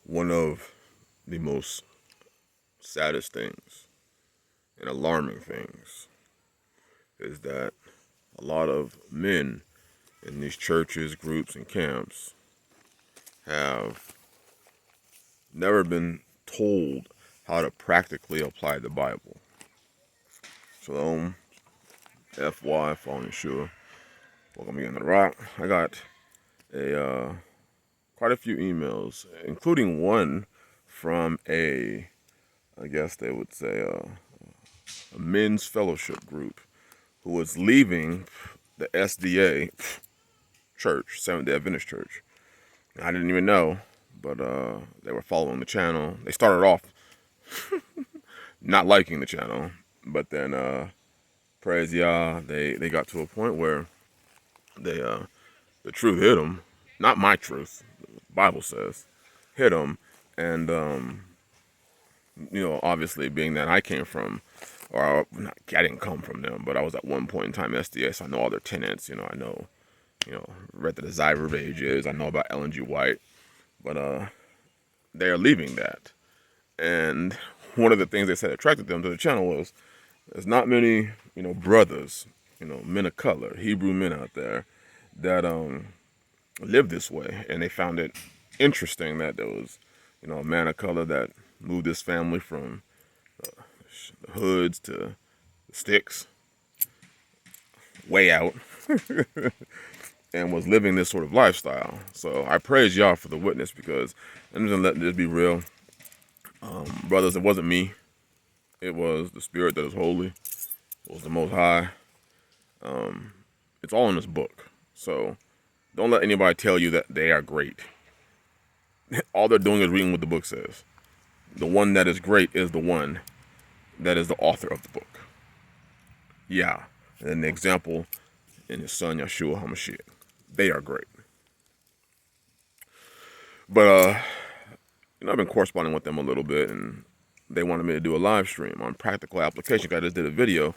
One of the most saddest things and alarming things is that a lot of men in these churches, groups, and camps have never been told how to practically apply the Bible. Shalom, FY, falling sure. Welcome again to the Rock. I got quite a few emails, including one from I guess they would say, a men's fellowship group who was leaving the SDA church, Seventh-day Adventist church. I didn't even know, but they were following the channel. They started off not liking the channel, but then praise Yah, they got to a point where they the truth hit them. Not my truth, the Bible says, hit them, and obviously being that I came from, or not, I didn't come from them, but I was at one point in time SDA, so I know all their tenants. I know, read the Desire of Ages. I know about Ellen G. White, but they are leaving that. And one of the things they said attracted them to the channel was there's not many, brothers, men of color, Hebrew men out there that live this way, and they found it interesting that there was, a man of color that moved his family from the hoods to the sticks, way out, and was living this sort of lifestyle. So I praise y'all for the witness, because I'm just gonna let this be real. Brothers, it wasn't me. It was the Spirit that is holy. It was the Most High. It's all in this book. So don't let anybody tell you that they are great. All they're doing is reading what the book says. The one that is great is the one that is the author of the book. Yeah. And then the example in his son, Yeshua HaMashiach. They are great. But, I've been corresponding with them a little bit, and they wanted me to do a live stream on practical application. I just did a video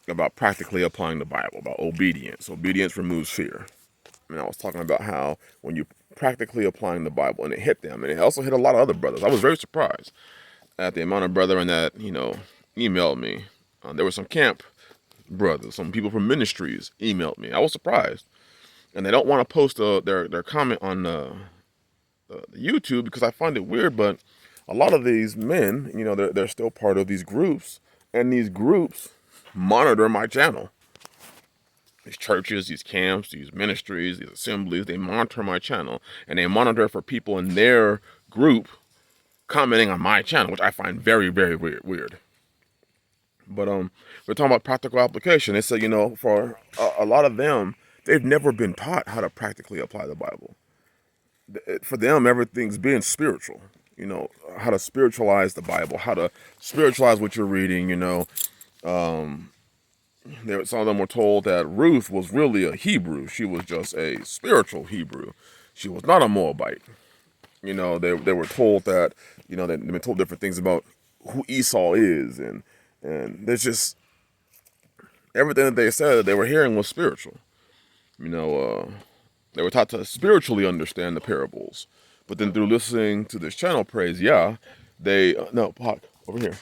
about practically applying the Bible, about obedience. Obedience removes fear. And I was talking about how when you practically applying the Bible, and it hit them, and it also hit a lot of other brothers. I was very surprised at the amount of brethren that, emailed me. There were some camp brothers, some people from ministries emailed me. I was surprised. And they don't want to post their comment on the YouTube, because I find it weird, but a lot of these men, they're still part of these groups, and these groups monitor my channel. These churches, these camps, these ministries, these assemblies, they monitor my channel, and they monitor for people in their group commenting on my channel, which I find very, very weird. But we're talking about practical application. They say, for a lot of them, they've never been taught how to practically apply the Bible. For them, everything's being spiritual. How to spiritualize the Bible, how to spiritualize what you're reading. Some of them were told that Ruth was really a Hebrew. She was just a spiritual Hebrew. She was not a Moabite. They were told that, they've been told different things about who Esau is, and there's just everything that they said that they were hearing was spiritual. They were taught to spiritually understand the parables, but then through listening to this channel, praise Yah, no, Pac, over here,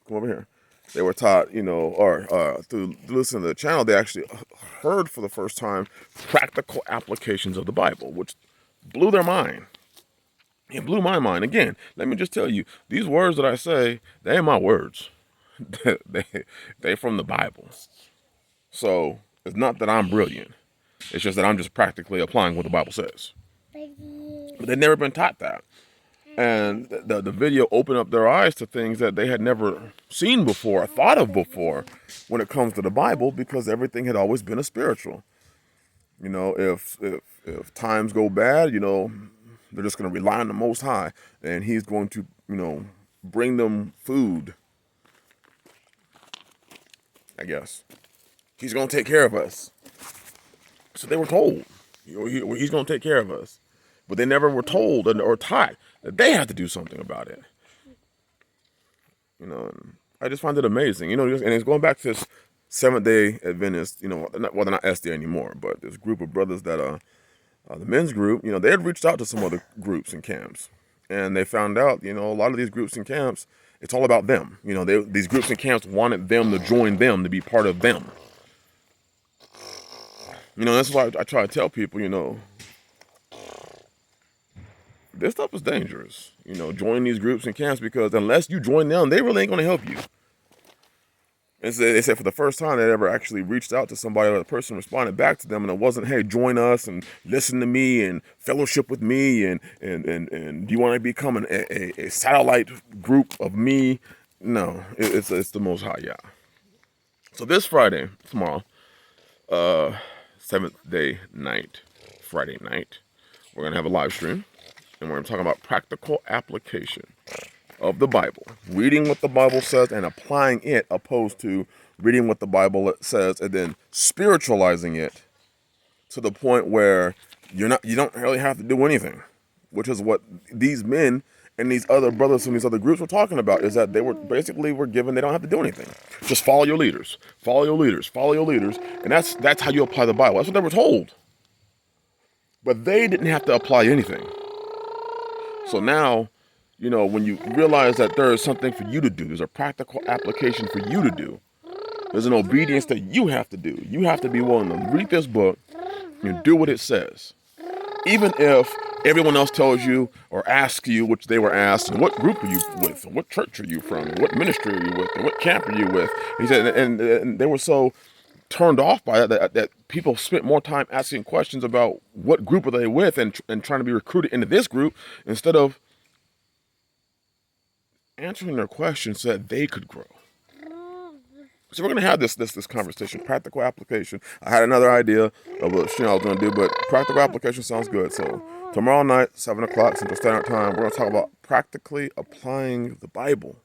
come over here. They were taught, through listening to the channel, they actually heard for the first time practical applications of the Bible, which blew their mind. It blew my mind. Again, let me just tell you, these words that I say, they ain't my words. They from the Bible. So it's not that I'm brilliant. It's just that I'm just practically applying what the Bible says. But they've never been taught that. And the video opened up their eyes to things that they had never seen before, or thought of before, when it comes to the Bible, because everything had always been a spiritual. If times go bad, they're just going to rely on the Most High, and He's going to, bring them food. I guess He's going to take care of us. So they were told, He's going to take care of us. But they never were told or taught that they have to do something about it. And I just find it amazing. And it's going back to this Seventh-day Adventist, they're not SDA anymore, but this group of brothers that, the men's group, they had reached out to some other groups and camps. And they found out, a lot of these groups and camps, it's all about them. These groups and camps wanted them to join them, to be part of them. That's why I try to tell people, this stuff is dangerous. Join these groups and camps, because unless you join them, they really ain't going to help you. And so they said for the first time they ever actually reached out to somebody, or the person responded back to them, and it wasn't, hey, join us and listen to me and fellowship with me and do you want to become a satellite group of me? No, it's the Most High Yah. So this Friday, tomorrow, 7th day night, Friday night, we're going to have a live stream, and we're going to talk about practical application of the Bible, reading what the Bible says and applying it, opposed to reading what the Bible says and then spiritualizing it to the point where you don't really have to do anything, which is what these men and these other brothers from these other groups were talking about, is that they were given, they don't have to do anything. Just follow your leaders, follow your leaders, follow your leaders. And that's how you apply the Bible. That's what they were told. But they didn't have to apply anything. So now, when you realize that there is something for you to do, there's a practical application for you to do. There's an obedience that you have to do. You have to be willing to read this book and do what it says. Even if everyone else tells you or asks you, which they were asked, what group are you with? What church are you from? What ministry are you with? What camp are you with? He said, and they were so turned off by that people spent more time asking questions about what group are they with and trying to be recruited into this group, instead of answering their questions so that they could grow. So we're going to have this conversation, practical application. I had another idea of what I was going to do, but practical application sounds good. So tomorrow night, 7 o'clock Central Standard Time, we're going to talk about practically applying the Bible,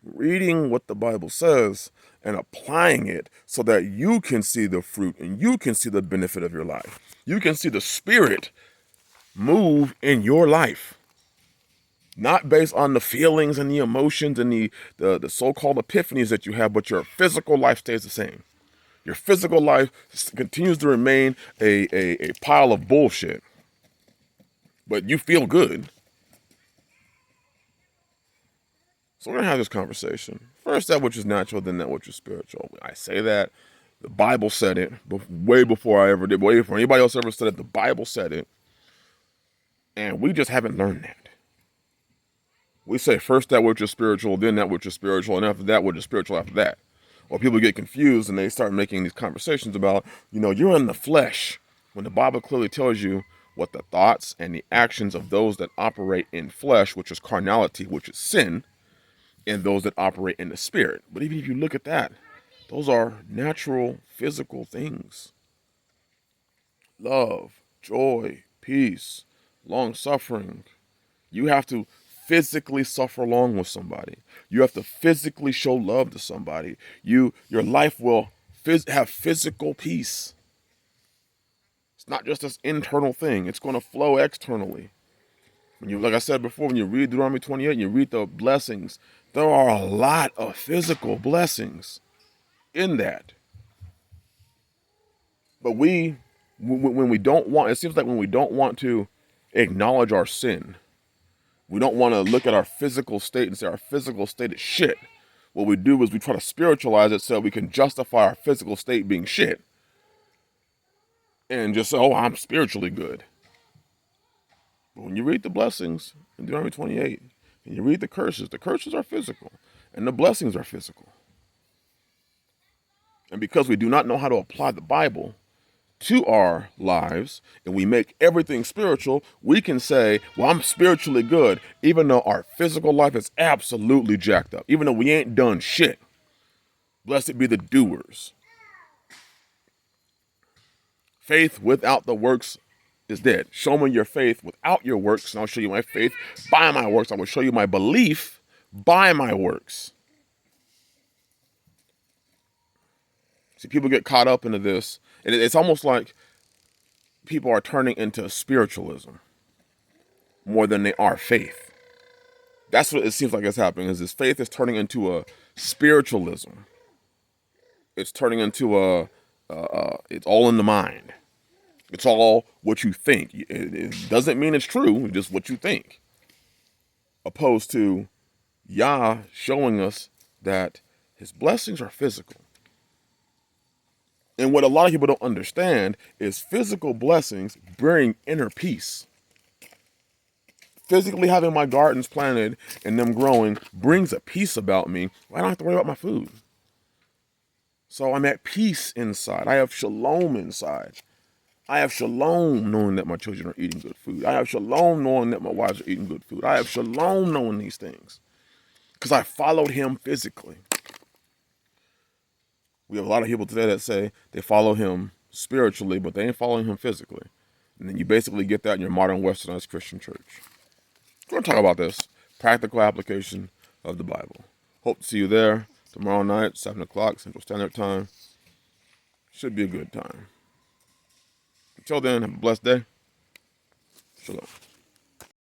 reading what the Bible says and applying it so that you can see the fruit and you can see the benefit of your life. You can see the Spirit move in your life. Not based on the feelings and the emotions and the so-called epiphanies that you have, but your physical life stays the same. Your physical life continues to remain a pile of bullshit, but you feel good. So we're going to have this conversation. First, that which is natural, then that which is spiritual. I say that. The Bible said it way before I ever did, way before anybody else ever said it. The Bible said it, and we just haven't learned that. We say first that which is spiritual, then that which is spiritual, and after that which is spiritual after that. Or people get confused and they start making these conversations about, you're in the flesh, when the Bible clearly tells you what the thoughts and the actions of those that operate in flesh, which is carnality, which is sin, and those that operate in the Spirit. But even if you look at that, those are natural, physical things. Love, joy, peace, long-suffering. You have to physically suffer along with somebody. You have to physically show love to somebody. Your life will have physical peace. It's not just this internal thing. It's going to flow externally. Like I said before, when you read Deuteronomy 28 and you read the blessings, there are a lot of physical blessings in that. But when we don't want, it seems like when we don't want to acknowledge our sin, we don't want to look at our physical state and say our physical state is shit. What we do is we try to spiritualize it so we can justify our physical state being shit. And just say, oh, I'm spiritually good. But when you read the blessings in Deuteronomy 28, and you read the curses are physical, and the blessings are physical. And because we do not know how to apply the Bible to our lives, and we make everything spiritual, we can say, well, I'm spiritually good, even though our physical life is absolutely jacked up, even though we ain't done shit. Blessed be the doers. Faith without the works is dead. Show me your faith without your works, and I'll show you my faith by my works. I will show you my belief by my works. See, people get caught up into this, and it's almost like people are turning into spiritualism more than they are faith. That's what it seems like is happening, is this faith is turning into a spiritualism. It's turning into it's all in the mind. It's all what you think. It doesn't mean it's true, it's just what you think. opposed to Yah showing us that his blessings are physical. And what a lot of people don't understand is physical blessings bring inner peace. Physically having my gardens planted and them growing brings a peace about me. I don't have to worry about my food. So I'm at peace inside. I have shalom inside. I have shalom knowing that my children are eating good food. I have shalom knowing that my wives are eating good food. I have shalom knowing these things because I followed him physically. We have a lot of people today that say they follow him spiritually, but they ain't following him physically. And then you basically get that in your modern westernized Christian church. We're going to talk about this practical application of the Bible. Hope to see you there tomorrow night, 7 o'clock Central Standard Time. Should be a good time. Until then, have a blessed day. Shalom.